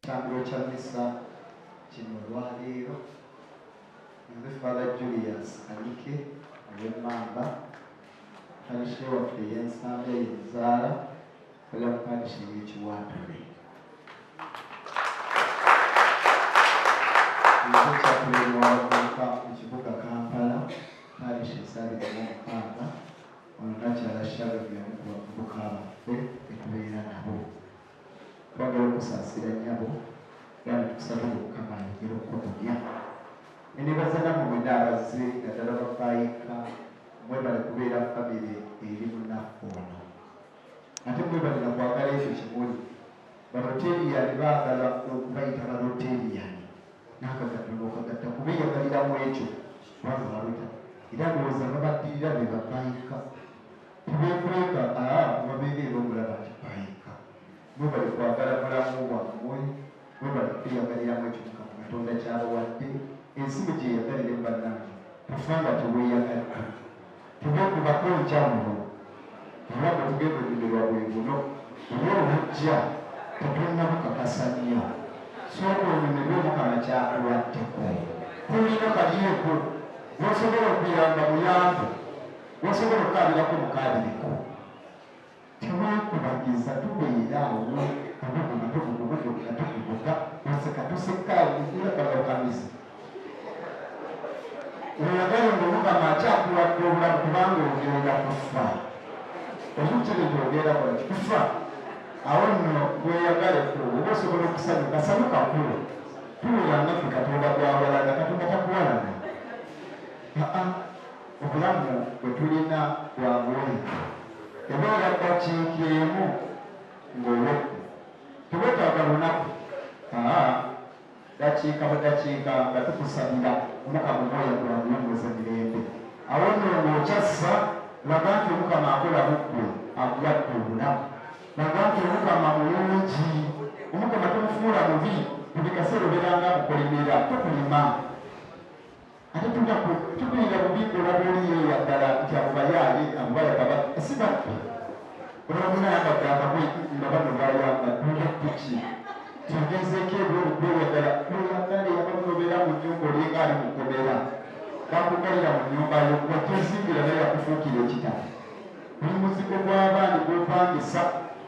ekitambiro kya misa kino olwaleero nze Father Julius Anike ow'Emmamba parish waffe ey'Ensambya y'Enzaala kola mu parish y'Ekiwatule. Ekyo kyakulirwa wavubuka mu kibuga Kampala parish esaaliramu omukaaga ono Nakyala Sharon y'omu ku bavubuka baffe betubeera nabo. Twagala okusaasira nnyabo era tukusabira Mukama ayongere okukulya. Endibaza nammwe mwenna abazze naddala bafaayika mwebale kubeera famire eri munaku ono. Ate mwebale na kwagala ekyo kimuli. Baloteriyani baagala okubayita baloteriyani. N'akagattolo okagatta kubeeyagaliramu ekyo kubanga balota. Era ndowooza babaddirira be bafaayika. Tubeekweka babeera era omulaba nti faayika. Mwebale kwagala mulamu bwammwe, mwebale kweyagaliramu ekyo Mukama Katonda ky'abawadde. Ensigo gye yagalira bannange tufanga teweeyagadde. Tubeekubako enjawulo. Era bwe tugenda olunyumirwa bwe buno, era obujja tetunnabukakasa nnyo. Sooka olunyumirwe Mukama ky'akuwaddeko. Tulina kalyeeko, w'osobola okuyamba muyambe, w'osobola okukaabirako mukaabireko. Teweekubagiza tubeera awo tubuguga tukubuga tuseka tusekaaakamizi. Oyagala ng'Omukama akyakuwadde obulamu kubanga ogenda kufa. Omukire gy'ogenda kola kikufa. Awo nno weeyagaleko oba osobola okusanyuka sanyuka kulo. Tuwulira naffe Katonda gw'awalana, Katonda takuwalana. Obulamu bwe tulina bwabwoleka. Ebeera ddakiika emu ng'olwekku. Tebwetaaga lunaku. Dakiika budakiika nga tukusabira Omukama omwoyagula mulongoza mirembe. Awo nno ng'okyassa laga nti Omukama akola buggwe akuwadde obulamu. Laga nti Omukama mulungi. Omukama tumufuula mubi buli kaseera obeera nga akukolimira tukulima. Ate tukulira bubi olaba oliyeeya ddala nti abo bayaaye abo bayagaba si baffe. Olaba munayambadde akakwe nga bano bayambadde kuki. Tugezeeko eby'okweyagala kweyagala yabamu obeera mu nnyumba olinga ali mu kkomera. Bakugalira mu nnyumba yo watezimbira naye yakufuukira ekitabo. Buli muzigo gw'abaana gw'opangisa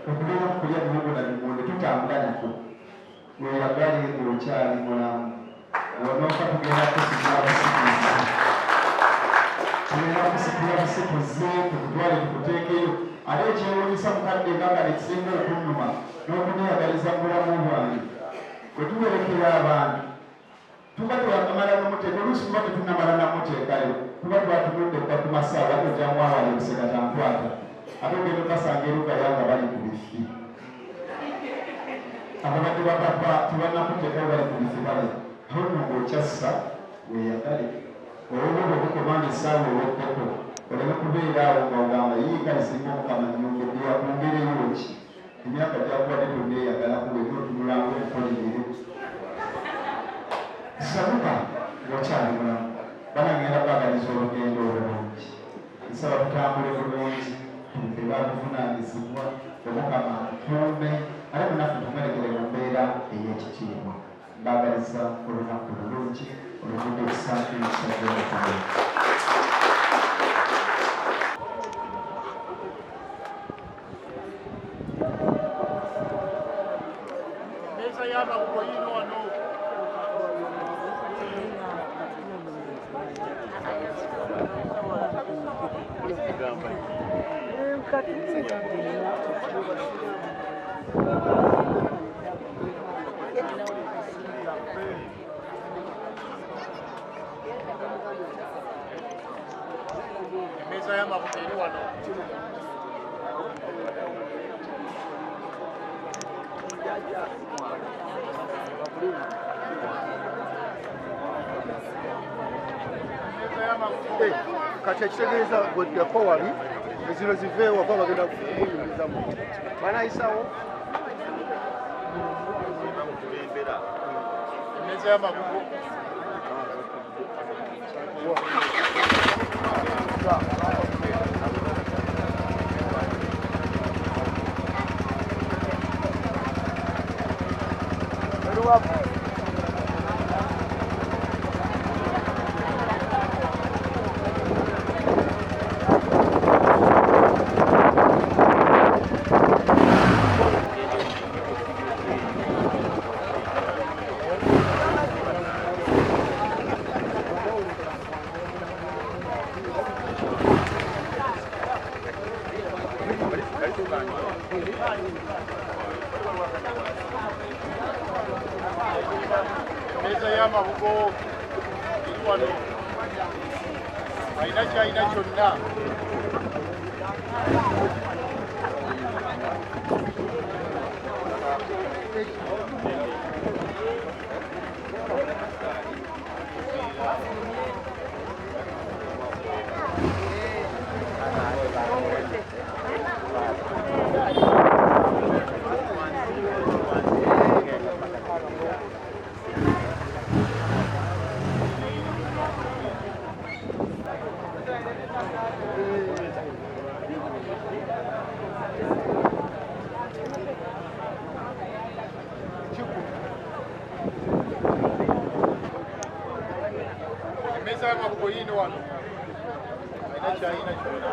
okubeera mu kulya bibona bimonde tutambula nako. Weyagale ng'okyali mulamu. Onooka tugenda kusikira abasikuzi. Tugenda kusikira abasikuzi tukutwale tukuteekeyo. Ate ekyewuunyisa mukadde nga nekisinga okunnuma n'okuneeyagaliza mu bulamu bwange. Bwe tuwerekera abantu tuba twakamala n'omuteeka oluusi tuba tetunnamala namuteekayo tuba twatunudde dda ku masaawa ate ojjamu awali ebiseka tankwata ate ogenda okasanga erugaya nga bali ku bifi. Ababadde bapapa tebannakuteekayo bali ku bifi bale. Awo nno ng'okyassa weeyagale olwo obukubanga essaawa eweddeko oleme kubeera awo nga ogamba yiika lisinga Omukama nnyongedde yakwongereyo ki. Emyaka gyakuwadde tonneeyagalaku wena otunulanga omukolimire. Sabuka ng'okyali mulamu. Bana ngenda kwagaliza olugendo olulungi. Nsaba tutambule bulungi tube babuvunaanyizibwa Omukama atukuume ate munaffe tumwerekere mu mbeera ey'ekitiibwa. Mbagaliza olunaku olulungi olugudde ekisaako ekisajja Omukama. Kati ekitegeeza gweddako wali ezino ziveewo wava bagenda kuyingizamu banayisawo emmeeza y'amagugu Meza y'amabugo eri wano alina kyalina kyonna. Emeza y'amabugo yino wano alina kyalina kyonna.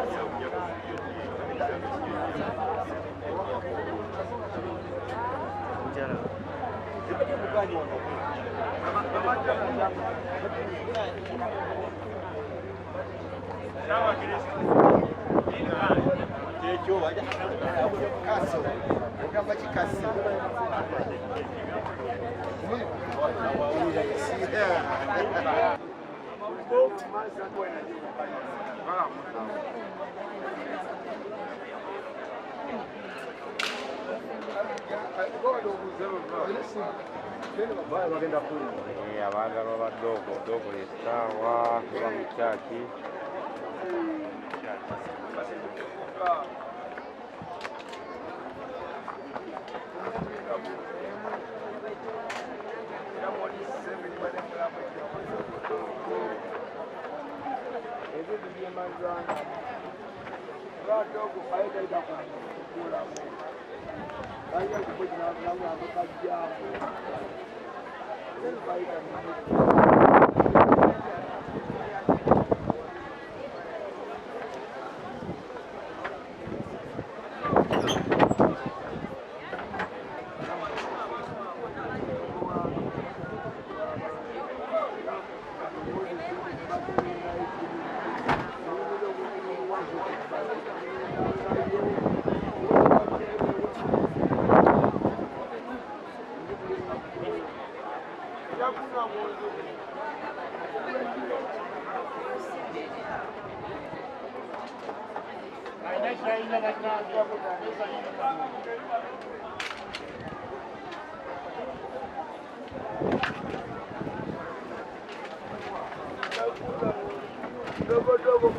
Abagalo badogo dogo sawa kwa mchaki Alina kyalina bannange.